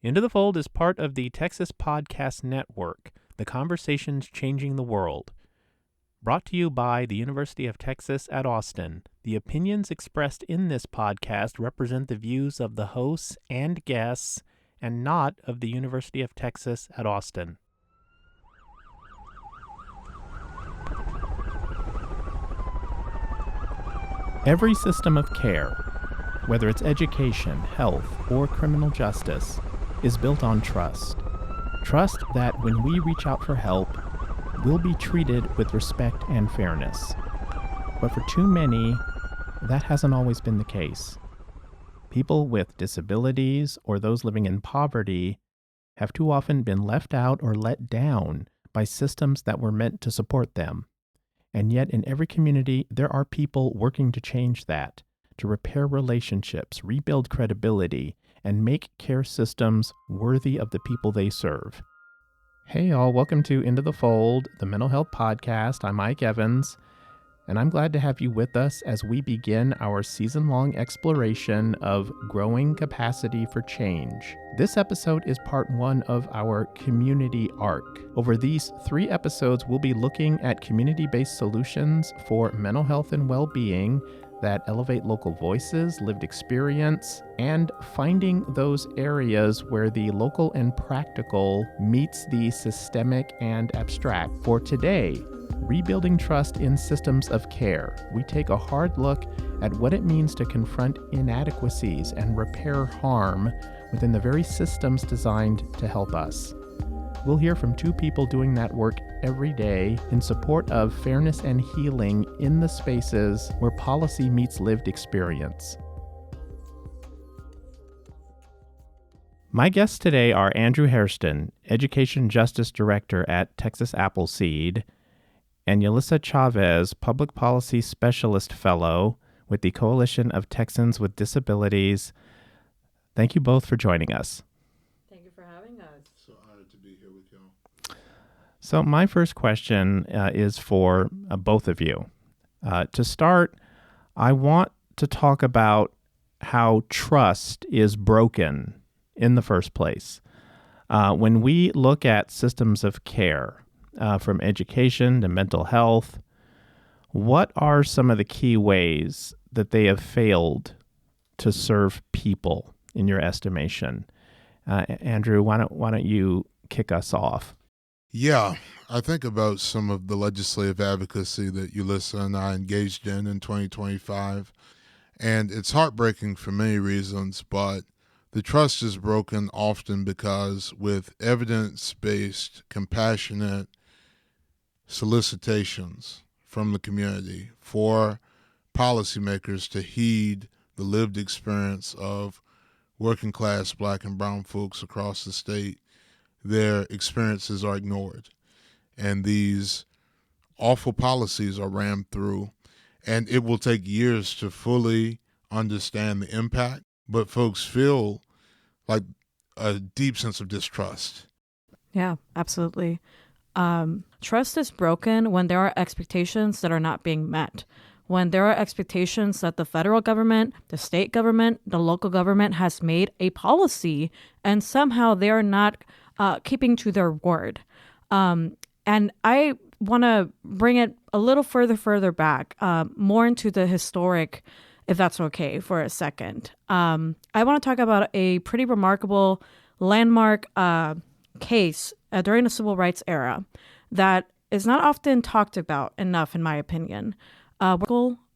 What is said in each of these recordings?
Into the Fold is part of the Texas Podcast Network, the conversations changing the world. Brought to you by the University of Texas at Austin, the opinions expressed in this podcast represent the views of the hosts and guests and not of the University of Texas at Austin. Every system of care, whether it's education, health, or criminal justice, is built on trust. Trust that when we reach out for help, we'll be treated with respect and fairness. But for too many, that hasn't always been the case. People with disabilities or those living in poverty have too often been left out or let down by systems that were meant to support them. And yet in every community, there are people working to change that, to repair relationships, rebuild credibility, and make care systems worthy of the people they serve. Hey all, welcome to Into the Fold, the mental health podcast. I'm Mike Evans, and I'm glad to have you with us as we begin our season-long exploration of growing capacity for change. This episode is part one of our community arc. Over these 3 episodes, we'll be looking at community-based solutions for mental health and well-being that elevate local voices, lived experience, and finding those areas where the local and practical meets the systemic and abstract. For today, rebuilding trust in systems of care, we take a hard look at what it means to confront inadequacies and repair harm within the very systems designed to help us. We'll hear from 2 people doing that work every day in support of fairness and healing in the spaces where policy meets lived experience. My guests today are Andrew Hairston, Education Justice Director at Texas Appleseed, and Yulissa Chavez, Public Policy Specialist Fellow with the Coalition of Texans with Disabilities. Thank you both for joining us. Thank you for having us. So honored to be here with y'all. So my first question is for both of you. To start, I want to talk about how trust is broken in the first place. When we look at systems of care, from education to mental health, what are some of the key ways that they have failed to serve people in your estimation? Andrew, why don't you kick us off? Yeah, I think about some of the legislative advocacy that Yulissa and I engaged in 2025, and it's heartbreaking for many reasons, but the trust is broken often because with evidence-based, compassionate solicitations from the community for policymakers to heed the lived experience of working class Black and brown folks across the state, their experiences are ignored. And these awful policies are rammed through. And it will take years to fully understand the impact, but folks feel like a deep sense of distrust. Yeah, absolutely. Trust is broken when there are expectations that are not being met. When there are expectations that the federal government, the state government, the local government has made a policy and somehow they're not keeping to their word. And I want to bring it a little further back, more into the historic, if that's okay, for a second. I want to talk about a pretty remarkable landmark case during the civil rights era that is not often talked about enough, in my opinion.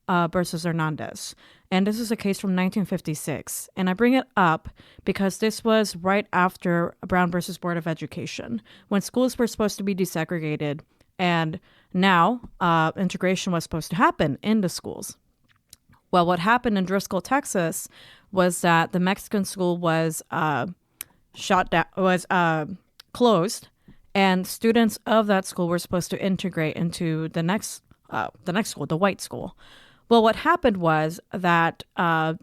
Versus Hernandez. And this is a case from 1956. And I bring it up because this was right after Brown versus Board of Education, when schools were supposed to be desegregated. And now integration was supposed to happen in the schools. Well, what happened in Driscoll, Texas, was that the Mexican school was closed, and students of that school were supposed to integrate into the next school, the white school. Well, what happened was that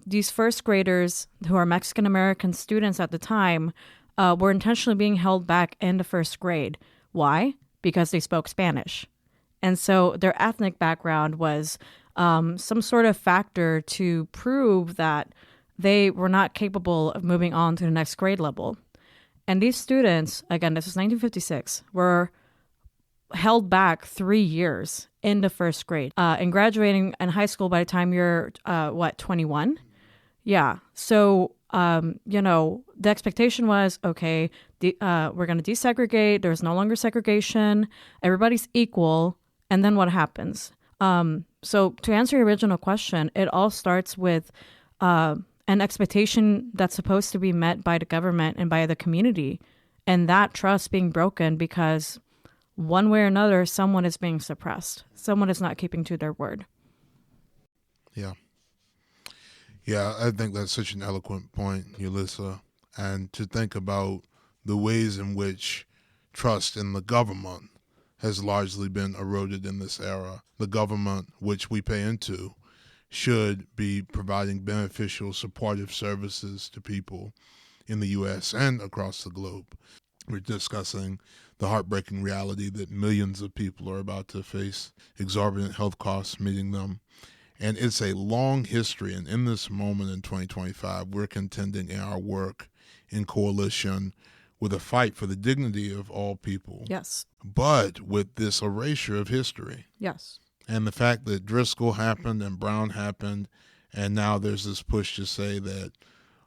these first graders, who are Mexican-American students at the time, were intentionally being held back in the first grade. Why? Because they spoke Spanish. And so their ethnic background was some sort of factor to prove that they were not capable of moving on to the next grade level. And these students, again, this is 1956, were held back 3 years in the first grade. And graduating in high school by the time you're, 21? Yeah. So, the expectation was, okay, we're going to desegregate. There's no longer segregation. Everybody's equal. And then what happens? So to answer your original question, it all starts with an expectation that's supposed to be met by the government and by the community, and that trust being broken because one way or another, someone is being suppressed. Someone is not keeping to their word. Yeah. Yeah, I think that's such an eloquent point, Yulissa. And to think about the ways in which trust in the government has largely been eroded in this era. The government, which we pay into, should be providing beneficial, supportive services to people in the U.S. and across the globe. We're discussing the heartbreaking reality that millions of people are about to face exorbitant health costs meeting them. And it's a long history. And in this moment in 2025, we're contending in our work in coalition with a fight for the dignity of all people. Yes. But with this erasure of history. Yes. And the fact that Driscoll happened and Brown happened, and now there's this push to say that,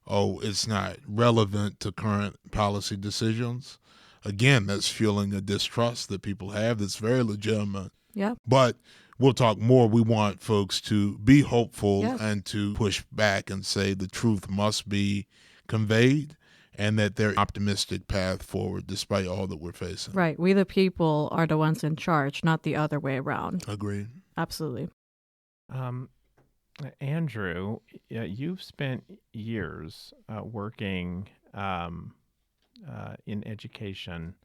oh, it's not relevant to current policy decisions. Again, that's fueling a distrust that people have that's very legitimate. Yeah. But we'll talk more. We want folks to be hopeful and to push back and say the truth must be conveyed and that there's an optimistic path forward despite all that we're facing. Right. We the people are the ones in charge, not the other way around. Agreed. Absolutely. Andrew, you've spent years working in education.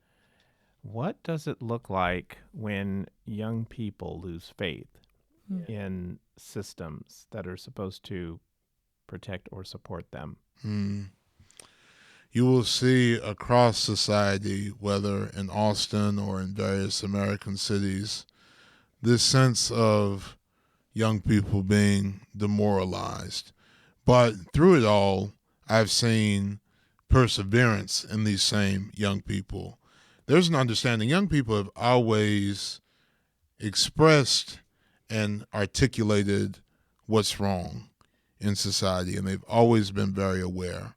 What does it look like when young people lose faith in systems that are supposed to protect or support them? You will see across society, whether in Austin or in various American cities, this sense of young people being demoralized. But through it all, I've seen perseverance in these same young people. There's an understanding. Young people have always expressed and articulated what's wrong in society, and they've always been very aware.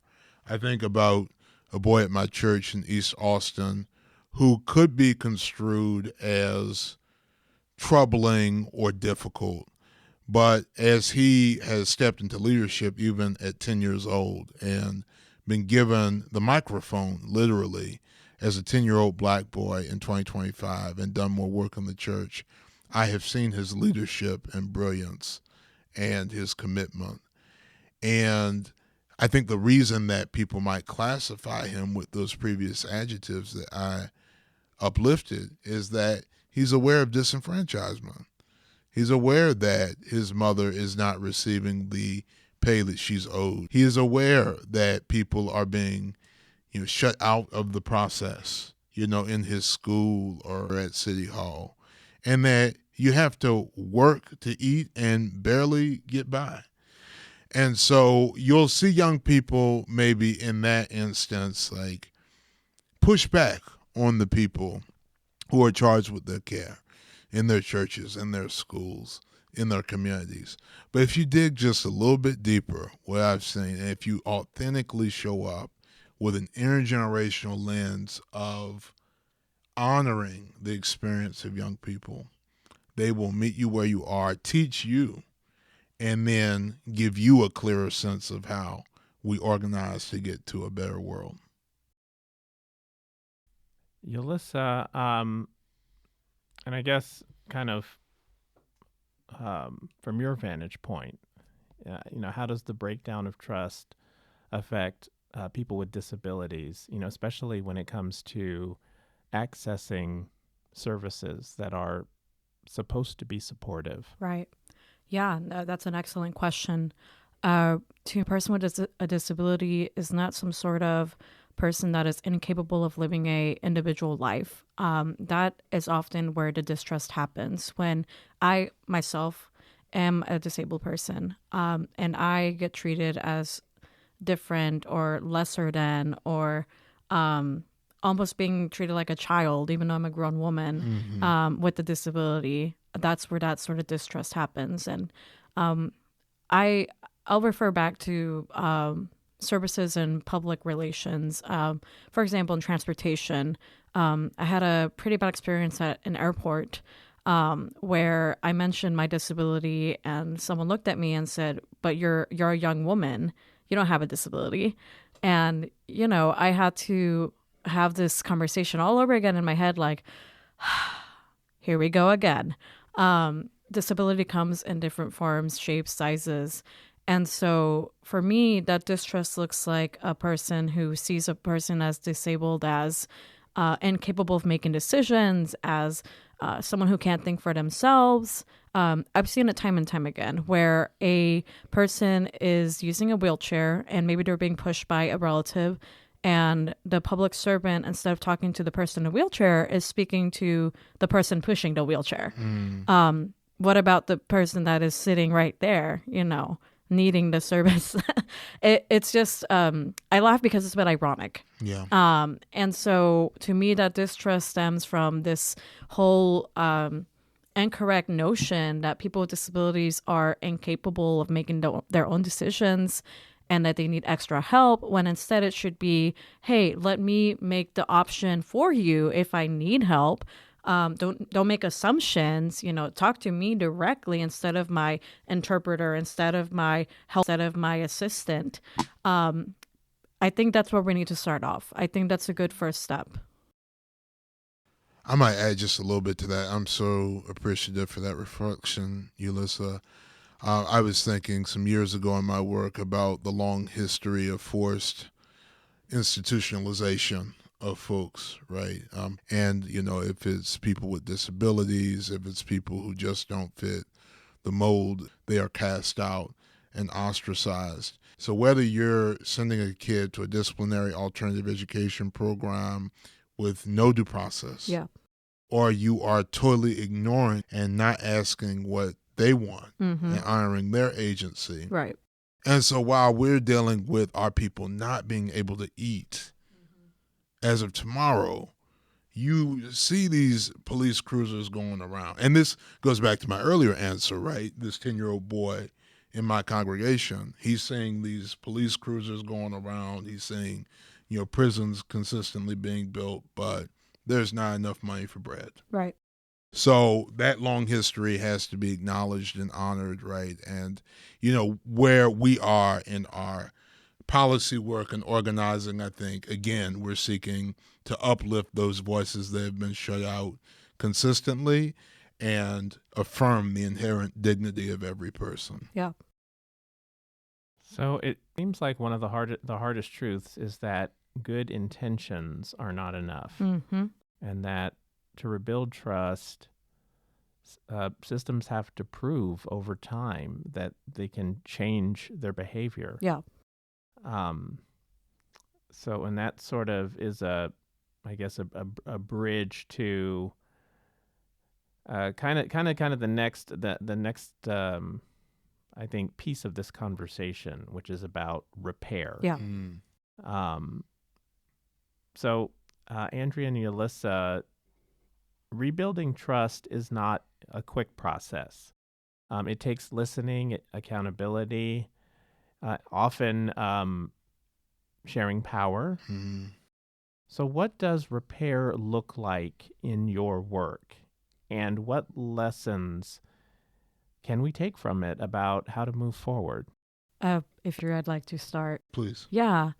I think about a boy at my church in East Austin who could be construed as troubling or difficult. But as he has stepped into leadership, even at 10 years old, and been given the microphone, literally, as a 10-year-old black boy in 2025 and done more work in the church, I have seen his leadership and brilliance and his commitment. And I think the reason that people might classify him with those previous adjectives that I uplifted is that he's aware of disenfranchisement. He's aware that his mother is not receiving the pay that she's owed. He is aware that people are being, shut out of the process, in his school or at City Hall, and that you have to work to eat and barely get by. And so you'll see young people maybe in that instance like push back on the people who are charged with their care in their churches, in their schools, in their communities. But if you dig just a little bit deeper, what I've seen, and if you authentically show up with an intergenerational lens of honoring the experience of young people, they will meet you where you are, teach you, and then give you a clearer sense of how we organize to get to a better world. Yulissa, and I guess kind of from your vantage point, how does the breakdown of trust affect people with disabilities, especially when it comes to accessing services that are supposed to be supportive? Right. Yeah, that's an excellent question. To a person with a disability is not some sort of person that is incapable of living a individual life. That is often where the distrust happens when I myself am a disabled person and I get treated as different or lesser than or almost being treated like a child, even though I'm a grown woman with a disability. That's where that sort of distrust happens. And I'll refer back to services and public relations. For example, in transportation, I had a pretty bad experience at an airport where I mentioned my disability, and someone looked at me and said, "But you're a young woman. You don't have a disability." And I had to have this conversation all over again in my head, like, here we go again. Disability comes in different forms, shapes, sizes. And so for me, that distrust looks like a person who sees a person as disabled, as incapable of making decisions, as someone who can't think for themselves. I've seen it time and time again where a person is using a wheelchair and maybe they're being pushed by a relative, and the public servant, instead of talking to the person in the wheelchair, is speaking to the person pushing the wheelchair. What about the person that is sitting right there, needing the service? It's just, I laugh because it's a bit ironic. Yeah. And so to me, that distrust stems from this whole incorrect notion that people with disabilities are incapable of making their own decisions and that they need extra help, when instead it should be, hey, let me make the option for you if I need help. Don't make assumptions, talk to me directly instead of my interpreter, instead of my help, instead of my assistant. I think that's where we need to start off. I think that's a good first step. I might add just a little bit to that. I'm so appreciative for that reflection, Yulissa. I was thinking some years ago in my work about the long history of forced institutionalization of folks, right? And, if it's people with disabilities, if it's people who just don't fit the mold, they are cast out and ostracized. So whether you're sending a kid to a disciplinary alternative education program with no due process, or you are totally ignoring and not asking what they want and honoring their agency. Right. And so while we're dealing with our people not being able to eat as of tomorrow, you see these police cruisers going around. And this goes back to my earlier answer, right? This 10-year-old boy in my congregation, he's seeing these police cruisers going around. He's seeing, prisons consistently being built, but there's not enough money for bread. Right. So that long history has to be acknowledged and honored, right? And, where we are in our policy work and organizing, I think, again, we're seeking to uplift those voices that have been shut out consistently and affirm the inherent dignity of every person. Yeah. So it seems like one of the hardest truths is that good intentions are not enough, and that to rebuild trust, systems have to prove over time that they can change their behavior. Yeah. So, and that sort of is a bridge to kind of the next I think piece of this conversation, which is about repair. Yeah. So, Andrea and Yulissa, rebuilding trust is not a quick process. It takes listening, accountability, often sharing power. So what does repair look like in your work? And what lessons can we take from it about how to move forward? I'd like to start. Please. Yeah.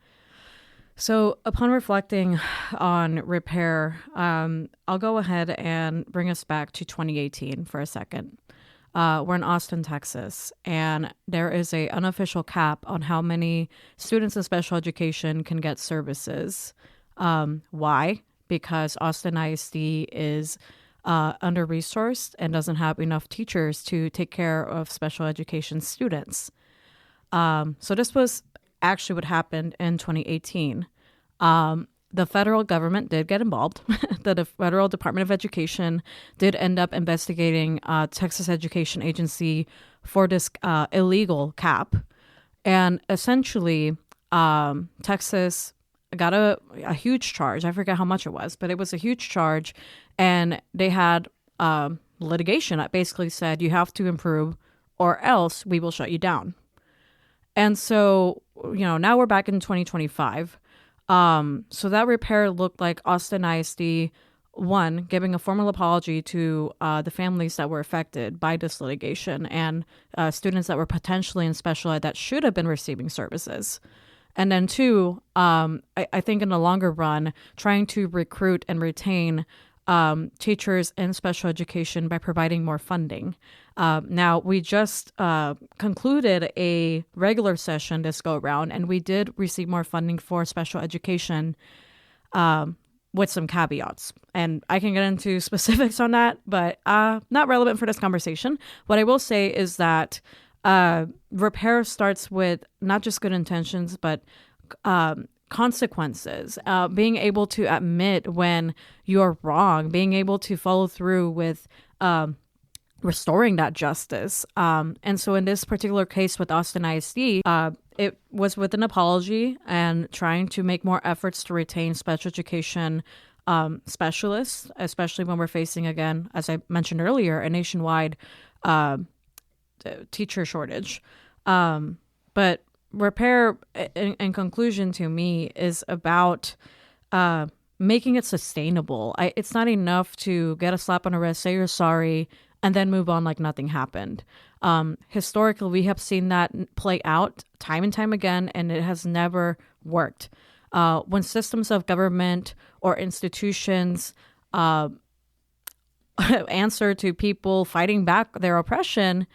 So upon reflecting on repair, I'll go ahead and bring us back to 2018 for a second. We're in Austin, Texas, and there is an unofficial cap on how many students in special education can get services. Why? Because Austin ISD is under-resourced and doesn't have enough teachers to take care of special education students. So this was actually what happened in 2018. The federal government did get involved. The Federal Department of Education did end up investigating Texas Education Agency for this illegal cap. And essentially, Texas got a huge charge. I forget how much it was, but it was a huge charge. And they had litigation that basically said you have to improve or else we will shut you down. And so, now we're back in 2025. So that repair looked like Austin ISD, one, giving a formal apology to the families that were affected by this litigation and students that were potentially in special ed that should have been receiving services. And then two, I think in the longer run, trying to recruit and retain teachers in special education by providing more funding. Now, we just concluded a regular session this go around, and we did receive more funding for special education with some caveats. And I can get into specifics on that, but not relevant for this conversation. What I will say is that repair starts with not just good intentions, but consequences, being able to admit when you're wrong, being able to follow through with restoring that justice. And so in this particular case with Austin ISD, it was with an apology and trying to make more efforts to retain special education specialists, especially when we're facing, again, as I mentioned earlier, a nationwide teacher shortage. But repair, in conclusion to me, is about making it sustainable. It's not enough to get a slap on the wrist, say you're sorry, and then move on like nothing happened. Historically, we have seen that play out time and time again, and it has never worked. When systems of government or institutions answer to people fighting back their oppression,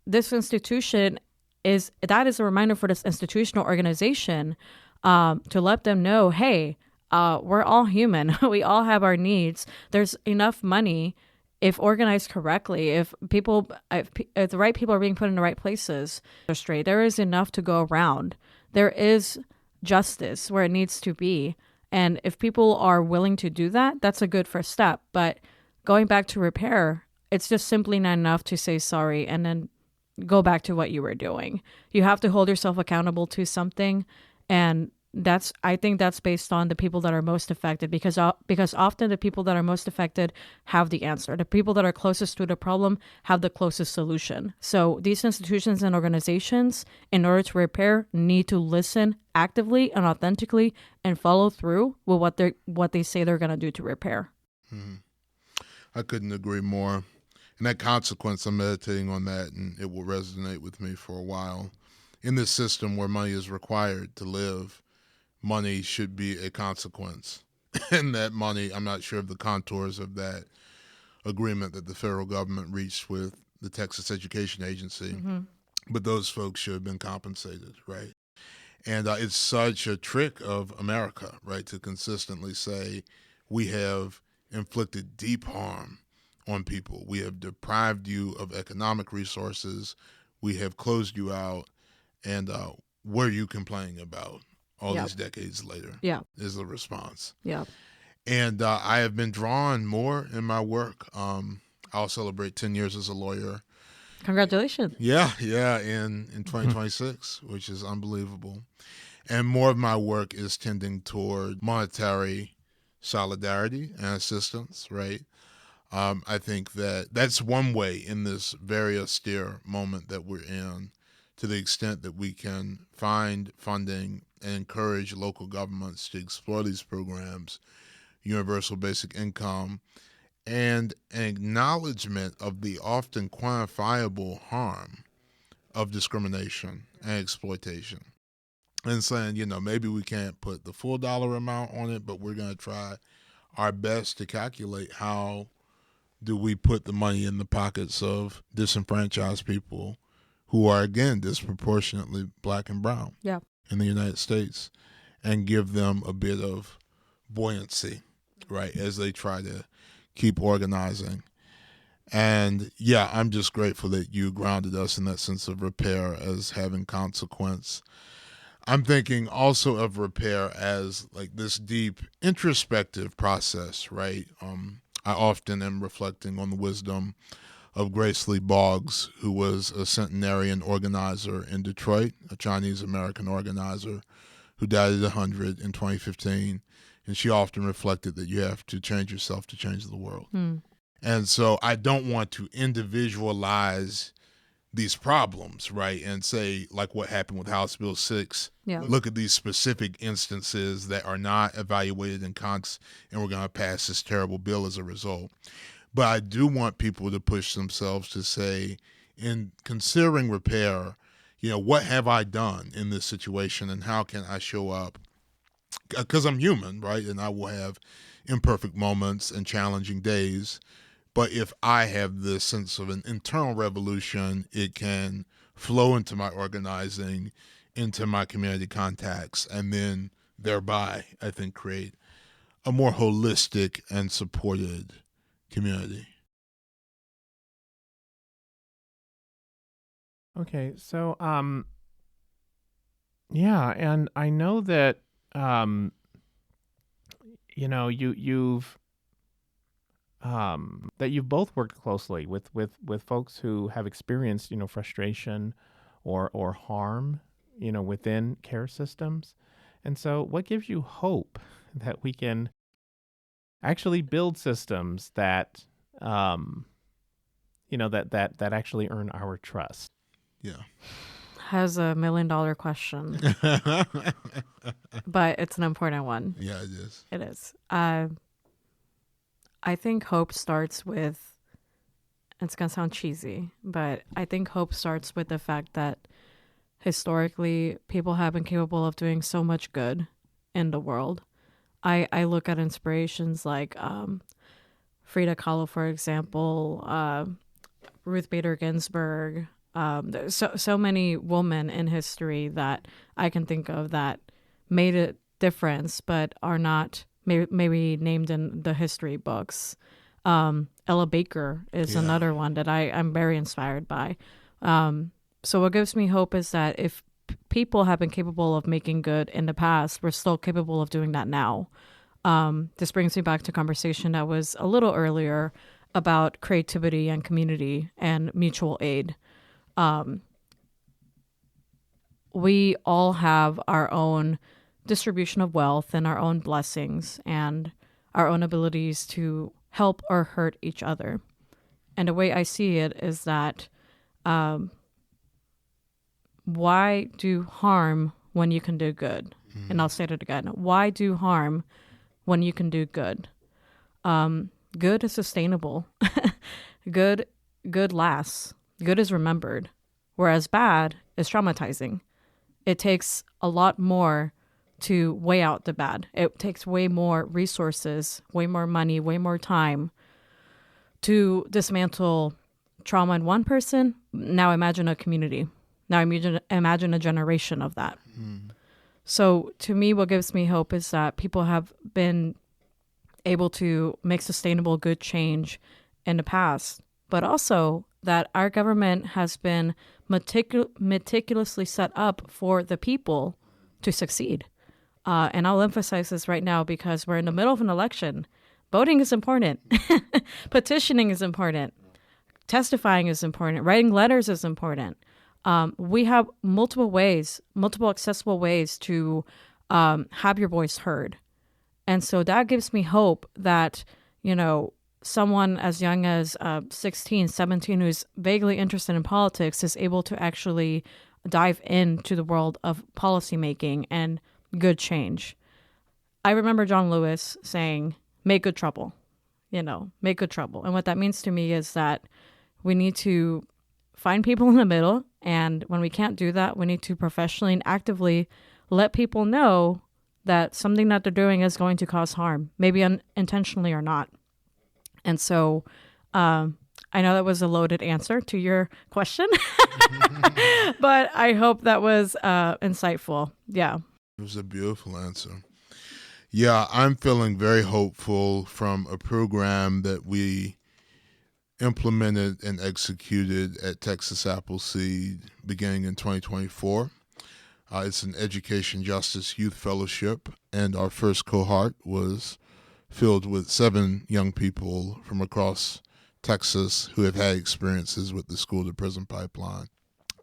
this institution is a reminder for this institutional organization to let them know, hey, we're all human. We all have our needs. There's enough money if organized correctly, if the right people are being put in the right places, there is enough to go around. There is justice where it needs to be. And if people are willing to do that, that's a good first step. But going back to repair, it's just simply not enough to say sorry and then go back to what you were doing. You have to hold yourself accountable to something. And I think that's based on the people that are most affected, because often the people that are most affected have the answer. The people that are closest to the problem have the closest solution. So these institutions and organizations, in order to repair, need to listen actively and authentically and follow through with what they say they're going to do to repair. Mm-hmm. I couldn't agree more. And that consequence, I'm meditating on that, and it will resonate with me for a while. In this system where money is required to live, money should be a consequence. And that money, I'm not sure of the contours of that agreement that the federal government reached with the Texas Education Agency, but those folks should have been compensated, right? And it's such a trick of America, right, to consistently say we have inflicted deep harm on people. We have deprived you of economic resources. We have closed you out. And what are you complaining about? All these decades later is the response. Yeah. And I have been drawn more in my work. I'll celebrate 10 years as a lawyer. Congratulations. Yeah, in 2026, which is unbelievable. And more of my work is tending toward monetary solidarity and assistance, right? I think that's one way in this very austere moment that we're in, to the extent that we can find funding and encourage local governments to explore these programs, universal basic income, and an acknowledgement of the often quantifiable harm of discrimination and exploitation. And saying, maybe we can't put the full dollar amount on it, but we're going to try our best to calculate how do we put the money in the pockets of disenfranchised people who are, again, disproportionately Black and brown in the United States, and give them a bit of buoyancy, right, as they try to keep organizing. And, I'm just grateful that you grounded us in that sense of repair as having consequence. I'm thinking also of repair as like this deep introspective process, right? I often am reflecting on the wisdom of Grace Lee Boggs, who was a centenarian organizer in Detroit, a Chinese-American organizer who died at 100 in 2015. And she often reflected that you have to change yourself to change the world. And so I don't want to individualize these problems, right? And say, like what happened with House Bill 6, look at these specific instances that are not evaluated in Congress, and we're going to pass this terrible bill as a result. But I do want people to push themselves to say, in considering repair, what have I done in this situation and how can I show up? Because I'm human, right? And I will have imperfect moments and challenging days. But if I have this sense of an internal revolution, it can flow into my organizing, into my community contacts, and then thereby, I think, create a more holistic and supported community. Okay, so yeah, and I know that you've both worked closely with folks who have experienced frustration or harm within care systems, and so what gives you hope that we can actually build systems that that actually earn our trust? Yeah. Has $1 million question, but it's an important one. Yeah, it is. It is. I think hope starts with, it's going to sound cheesy, but I think hope starts with the fact that historically people have been capable of doing so much good in the world. I look at inspirations like Frida Kahlo, for example, Ruth Bader Ginsburg. There's so many women in history that I can think of that made a difference, but are not maybe named in the history books. Ella Baker is another one that I'm very inspired by. So what gives me hope is that if people have been capable of making good in the past, we're still capable of doing that now. This brings me back to a conversation that was a little earlier about creativity and community and mutual aid. We all have our own distribution of wealth and our own blessings and our own abilities to help or hurt each other. And the way I see it is that why do harm when you can do good? And I'll say it again. Why do harm when you can do good? Good is sustainable. Good lasts. Good is remembered. Whereas bad is traumatizing. It takes a lot more to weigh out the bad. It takes way more resources, way more money, way more time to dismantle trauma in one person. Now imagine a community. Now imagine a generation of that. So to me, what gives me hope is that people have been able to make sustainable good change in the past, but also that our government has been meticulously set up for the people to succeed. And I'll emphasize this right now because we're in the middle of an election. Voting is important. Petitioning is important. Testifying is important. Writing letters is important. We have multiple accessible ways to have your voice heard. And so that gives me hope that, someone as young as 16, 17, who's vaguely interested in politics is able to actually dive into the world of policymaking and good change. I remember John Lewis saying, make good trouble, make good trouble. And what that means to me is that we need to find people in the middle. And when we can't do that, we need to professionally and actively let people know that something that they're doing is going to cause harm, maybe unintentionally or not. And so I know that was a loaded answer to your question, but I hope that was insightful. Yeah. It was a beautiful answer. Yeah, I'm feeling very hopeful from a program that we implemented and executed at Texas Appleseed beginning in 2024. It's an education justice youth fellowship, and our first cohort was filled with 7 young people from across Texas who have had experiences with the school to prison pipeline.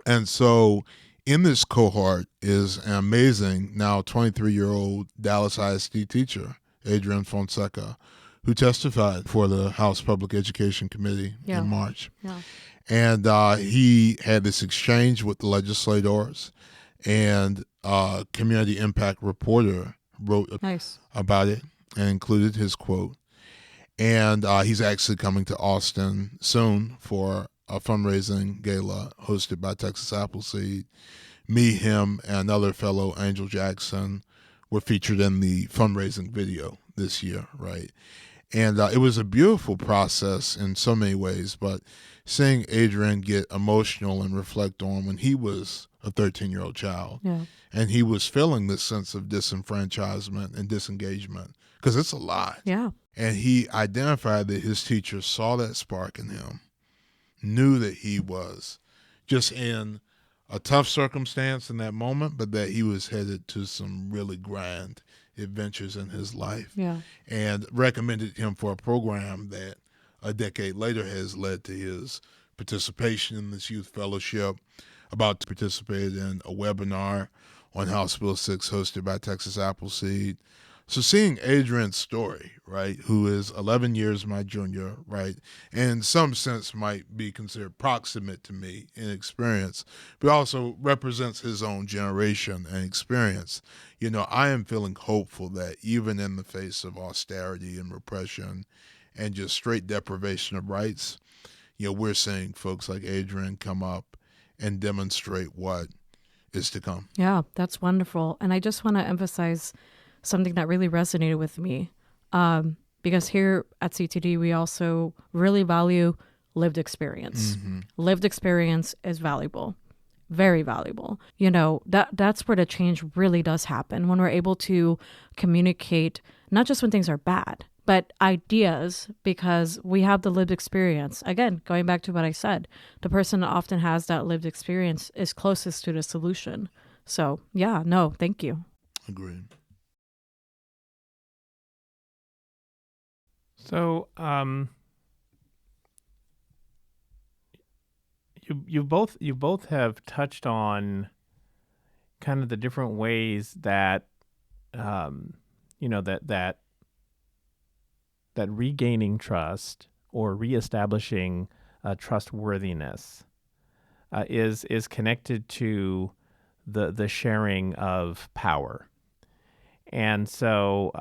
And so In this cohort is an amazing, now 23-year-old Dallas ISD teacher, Adrian Fonseca, who testified for the House Public Education Committee Yeah. in March. Yeah. And he had this exchange with the legislators, and community impact reporter wrote Nice. about it and included his quote. And he's actually coming to Austin soon for a fundraising gala hosted by Texas Appleseed. Me, him, and another fellow, Angel Jackson, were featured in the fundraising video this year, right? And it was a beautiful process in so many ways, but seeing Adrian get emotional and reflect on when he was a 13-year-old child, Yeah. and he was feeling this sense of disenfranchisement and disengagement, because it's a lot. Yeah. And he identified that his teacher saw that spark in him, knew that he was just in a tough circumstance in that moment, but that he was headed to some really grand adventures in his life. Yeah. And recommended him for a program that a decade later has led to his participation in this youth fellowship, about to participate in a webinar on House Bill 6 hosted by Texas Appleseed. So seeing Adrian's story, right, who is 11 years my junior, right, and in some sense might be considered proximate to me in experience, but also represents his own generation and experience, I am feeling hopeful that even in the face of austerity and repression and just straight deprivation of rights, we're seeing folks like Adrian come up and demonstrate what is to come. Yeah, that's wonderful. And I just want to emphasize something that really resonated with me, because here at CTD, we also really value lived experience. Mm-hmm. Lived experience is valuable, very valuable. That's where the change really does happen, when we're able to communicate, not just when things are bad, but ideas, because we have the lived experience. Again, going back to what I said, the person that often has that lived experience is closest to the solution. So yeah, no, thank you. Agreed. So, you both have touched on kind of the different ways that that regaining trust or reestablishing trustworthiness is connected to the sharing of power, and so.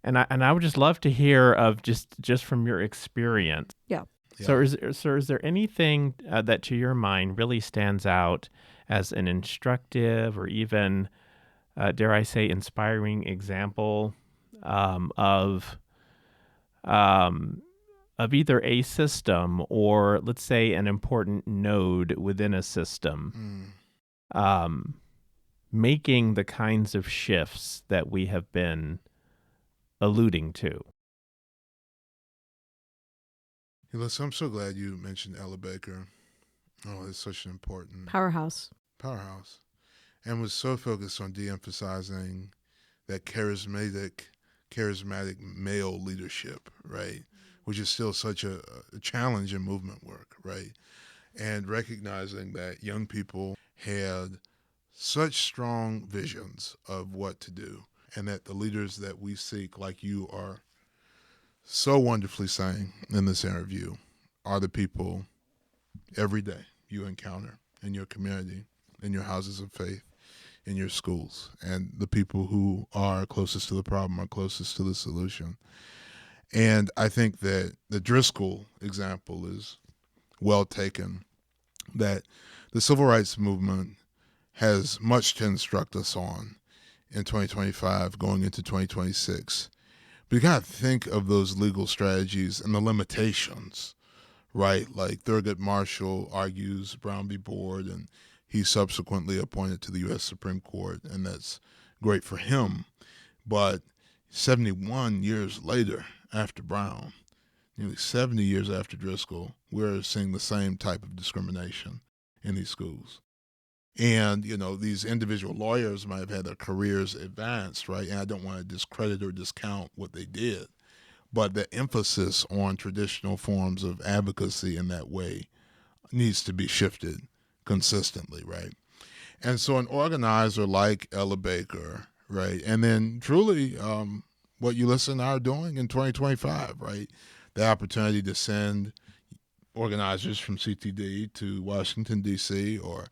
And I would just love to hear of just from your experience. Yeah. So is there anything that to your mind really stands out as an instructive or even, dare I say, inspiring example of either a system or, let's say, an important node within a system, making the kinds of shifts that we have been alluding to? Yulissa, I'm so glad you mentioned Ella Baker. Oh, it's such an important Powerhouse. And was so focused on de-emphasizing that charismatic male leadership, right? Which is still such a challenge in movement work, right? And recognizing that young people had such strong visions of what to do, and that the leaders that we seek, like you are so wonderfully saying in this interview, are the people every day you encounter in your community, in your houses of faith, in your schools, and the people who are closest to the problem are closest to the solution. And I think that the Driscoll example is well taken, that the civil rights movement has much to instruct us on in 2025 going into 2026. But you got to think of those legal strategies and the limitations, right? Like Thurgood Marshall argues Brown v. Board, and he's subsequently appointed to the U.S. Supreme Court, and that's great for him. But 71 years later, after Brown, nearly 70 years after Driscoll, we're seeing the same type of discrimination in these schools. And, these individual lawyers might have had their careers advanced, right? And I don't want to discredit or discount what they did, but the emphasis on traditional forms of advocacy in that way needs to be shifted consistently, right? And so an organizer like Ella Baker, right, and then truly what Yulissa and I are doing in 2025, right, the opportunity to send organizers from CTD to Washington, D.C., or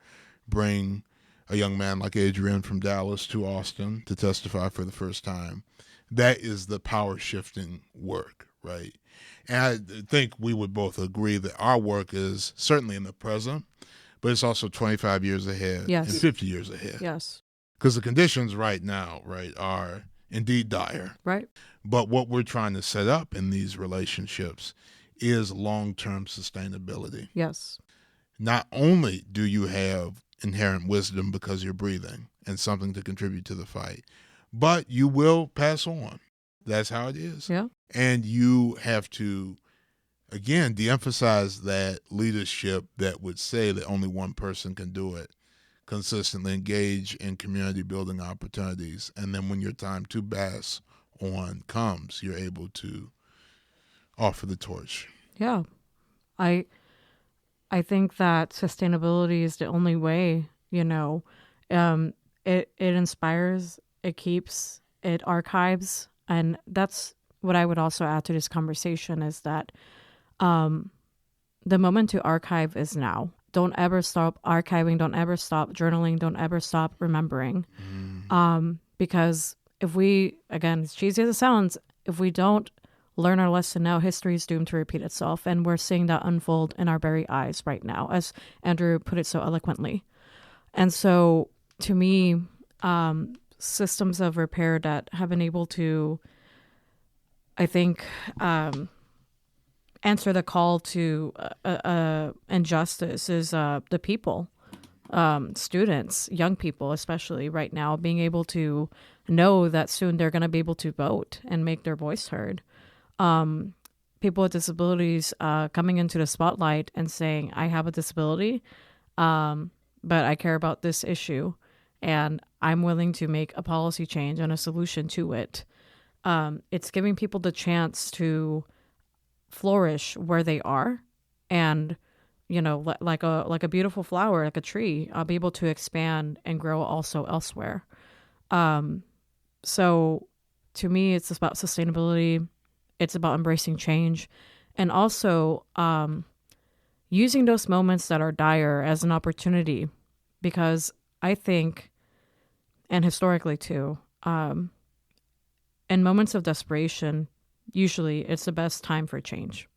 bring a young man like Adrian from Dallas to Austin to testify for the first time. That is the power shifting work, right? And I think we would both agree that our work is certainly in the present, but it's also 25 years ahead Yes. and 50 years ahead. Yes. Because the conditions right now, right, are indeed dire. Right. But what we're trying to set up in these relationships is long-term sustainability. Yes. Not only do you have inherent wisdom because you're breathing and something to contribute to the fight, but you will pass on. That's how it is. Yeah. And you have to, again, de-emphasize that leadership that would say that only one person can do it. Consistently engage in community building opportunities. And then when your time to pass on comes, you're able to offer the torch. Yeah. I think that sustainability is the only way, it inspires, it keeps, it archives. And that's what I would also add to this conversation is that the moment to archive is now. Don't ever stop archiving. Don't ever stop journaling. Don't ever stop remembering. Because if we, again, as cheesy as it sounds, if we don't learn our lesson now, history is doomed to repeat itself. And we're seeing that unfold in our very eyes right now, as Andrew put it so eloquently. And so to me, systems of repair that have been able to, I think, answer the call to injustice is the people, students, young people, especially right now, being able to know that soon they're going to be able to vote and make their voice heard. People with disabilities coming into the spotlight and saying, I have a disability, but I care about this issue and I'm willing to make a policy change and a solution to it. It's giving people the chance to flourish where they are and, like a beautiful flower, like a tree, I'll be able to expand and grow also elsewhere. So to me, it's about sustainability. It's about embracing change and also using those moments that are dire as an opportunity, because I think, and historically too, in moments of desperation, usually it's the best time for change.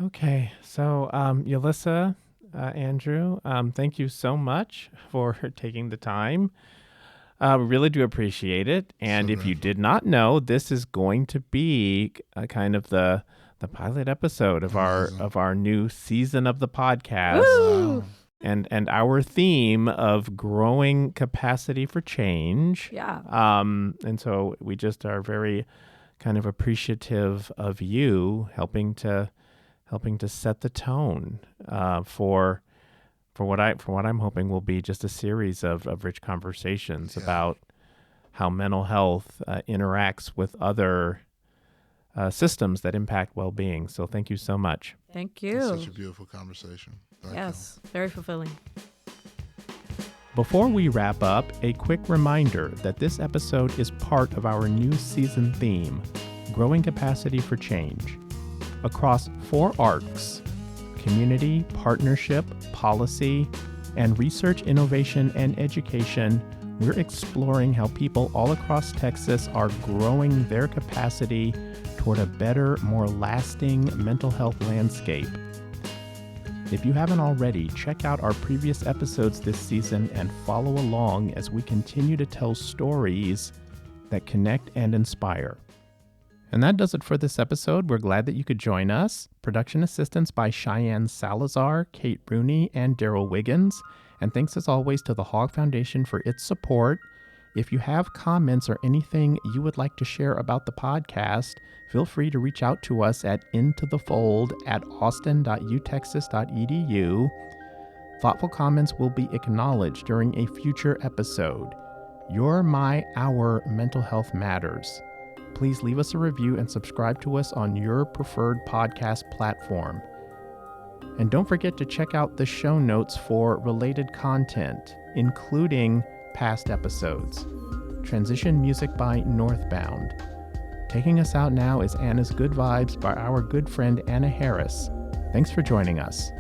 Okay, so Yulissa, Andrew, thank you so much for taking the time. We really do appreciate it. And if you did not know, this is going to be kind of the pilot episode of our new season of the podcast. Woo! And our theme of growing capacity for change. Yeah. And so we just are very kind of appreciative of you helping to set the tone for what I'm hoping will be just a series of rich conversations about how mental health interacts with other systems that impact well-being. So thank you so much. Thank you. It's such a beautiful conversation. Thank Yes, very fulfilling. Before we wrap up, a quick reminder that this episode is part of our new season theme, Growing Capacity for Change. Across 4 arcs, community, partnership, policy, and research, innovation, and education, we're exploring how people all across Texas are growing their capacity toward a better, more lasting mental health landscape. If you haven't already, check out our previous episodes this season and follow along as we continue to tell stories that connect and inspire. And that does it for this episode. We're glad that you could join us. Production assistance by Cheyenne Salazar, Kate Rooney, and Daryl Wiggins. And thanks as always to the Hogg Foundation for its support. If you have comments or anything you would like to share about the podcast, feel free to reach out to us at intothefold@austin.utexas.edu. Thoughtful comments will be acknowledged during a future episode. Our mental health matters. Please leave us a review and subscribe to us on your preferred podcast platform. And don't forget to check out the show notes for related content, including past episodes. Transition music by Northbound. Taking us out now is Anna's Good Vibes by our good friend Anna Harris. Thanks for joining us.